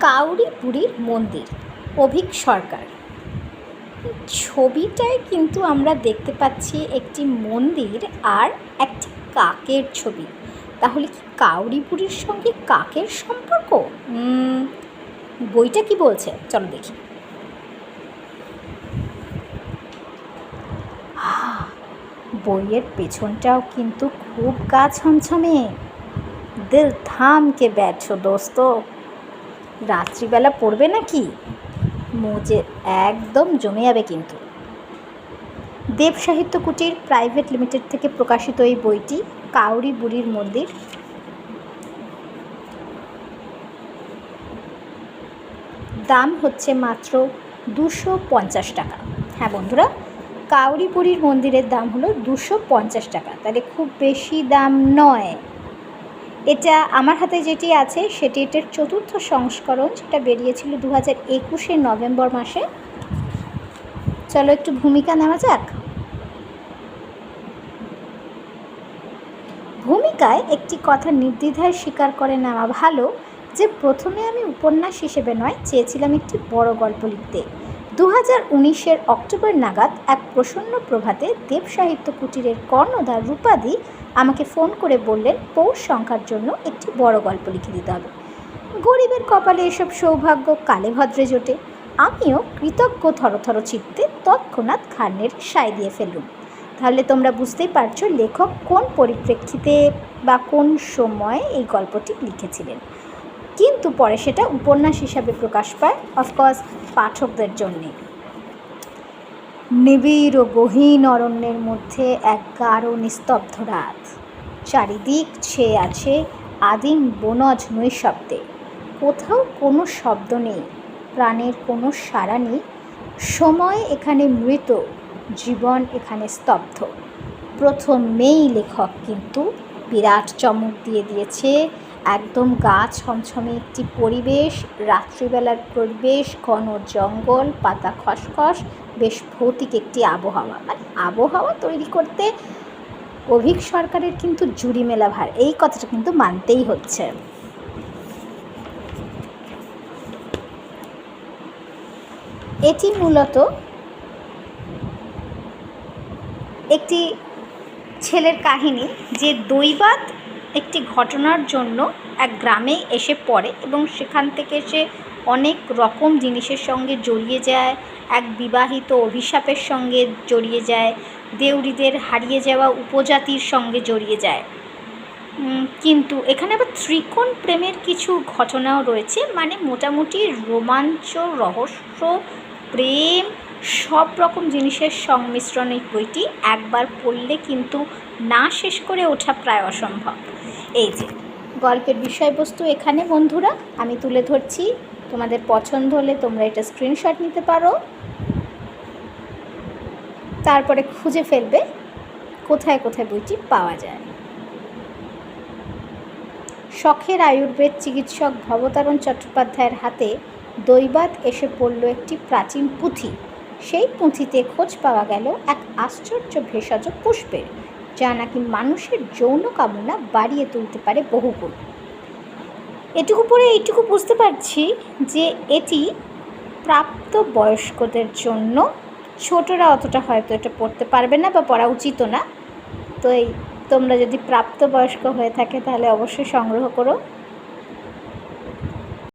কাউরি বুড়ির মন্দির, অভীক সরকার। ছবিটায় কিন্তু আমরা দেখতে পাচ্ছি একটি মন্দির আর একটি কাকের ছবি। তাহলে কি কাউরি বুড়ির সঙ্গে কাকের সম্পর্ক? বইটা কি বলছে চলো দেখি। বইয়ের পেছনটাও কিন্তু খুব গা ছমছমে। দিল থামকে बैठो দোস্ত। রাত্রিবেলা পড়বে নাকি? মজে একদম জমে যাবে কিন্তু। দেব সাহিত্য কুটির প্রাইভেট লিমিটেড থেকে প্রকাশিত এই বইটি কাউরি বুড়ির মন্দির। দাম হচ্ছে মাত্র 250 টাকা। হ্যাঁ বন্ধুরা, কাউরি বুড়ির মন্দিরের দাম হলো 250 টাকা, তাহলে খুব বেশি দাম নয়। এটা আমার হাতে যেটি আছে সেটি এটার 4র্থ সংস্করণ, যেটা বেরিয়েছিল 2021 নভেম্বর মাসে। চলো একটু ভূমিকা নেওয়া যাক। ভূমিকায় একটি কথা নির্দ্বিধায় স্বীকার করে নেওয়া ভালো যে প্রথমে আমি উপন্যাস হিসেবে নয়, চেয়েছিলাম একটি বড় গল্প লিখতে। 2019 অক্টোবর নাগাদ এক প্রসন্ন প্রভাতে দেব সাহিত্য কুটিরের কর্ণধার রূপাদি আমাকে ফোন করে বললেন পৌষ সংখ্যার জন্য একটি বড় গল্প লিখে দিতে হবে। গরিবের কপালে এসব সৌভাগ্য কালে ভদ্রে জোটে। আমিও কৃতজ্ঞ থরথর চিত্তে তৎক্ষণাৎ ঘাড় সায় দিয়ে ফেললুম। তাহলে তোমরা বুঝতেই পারছো লেখক কোন পরিপ্রেক্ষিতে বা কোন সময়ে এই গল্পটি লিখেছিলেন। কিন্তু পরে সেটা উপন্যাস হিসাবে প্রকাশ পায়, অফকোর্স পাঠকদের জন্যে। নিবিড় ও গহীন অরণ্যের মধ্যে এক গাঢ় নিস্তব্ধ রাত। চারিদিক ছেয়ে আছে আদিম বনজ নৈশব্দে। কোথাও কোনো শব্দ নেই, প্রাণের কোনো সাড়া নেই। সময় এখানে মৃত, জীবন এখানে স্তব্ধ। প্রথমেই লেখক কিন্তু বিরাট চমক দিয়ে দিয়েছে। একদম গা ছমছমে একটি পরিবেশ, রাত্রিবেলার পরিবেশ, ঘন জঙ্গল, পাতা খসখস, বেশ ভৌতিক একটি আবহাওয়া। মানে আবহাওয়া তৈরি করতে অভীক সরকারের কিন্তু জুড়ি মেলা ভার, এই কথাটা কিন্তু মানতেই হচ্ছে। এটি মূলত একটি ছেলের কাহিনী, যে দৈবাত একটি ঘটনার জন্য এক গ্রামে এসে পড়ে এবং সেখান থেকে সে অনেক রকম জিনিসের সঙ্গে জড়িয়ে যায়। এক বিবাহিত অভিশাপের সঙ্গে জড়িয়ে যায়, দেউড়িদের হারিয়ে যাওয়া উপজাতির সঙ্গে জড়িয়ে যায়। কিন্তু এখানে আবার ত্রিকোণ প্রেমের কিছু ঘটনাও রয়েছে। মানে মোটামুটি রোমাঞ্চ, রহস্য, প্রেম, সব রকম জিনিসের সংমিশ্রণ এই বইটি। একবার পড়লে কিন্তু না শেষ করে ওঠা প্রায় অসম্ভব। এই যে গল্পের বিষয়বস্তু এখানে বন্ধুরা আমি তুলে ধরছি, তোমাদের পছন্দ হলে তোমরা এটা স্ক্রিনশট নিতে পারো, তারপরে খুঁজে ফেলবে কোথায় কোথায় বইটি পাওয়া যায়। শখের আয়ুর্বেদ চিকিৎসক ভবতারণ চট্টোপাধ্যায়ের হাতে দৈবাত এসে পড়ল একটি প্রাচীন পুঁথি। সেই পুঁথিতে খোঁজ পাওয়া গেল এক আশ্চর্য ভেষজ পুষ্পের, যা নাকি মানুষের যৌন কামনা বাড়িয়ে তুলতে পারে বহুগুণ। এটুকু পড়ে এইটুকু বুঝতে পারছি যে এটি প্রাপ্ত বয়স্কদের জন্য। ছোটরা অতটা হয়তো এটা পড়তে পারবে না বা পড়া উচিত না। তো তোমরা যদি প্রাপ্তবয়স্ক হয়ে থাকে তাহলে অবশ্যই সংগ্রহ করো।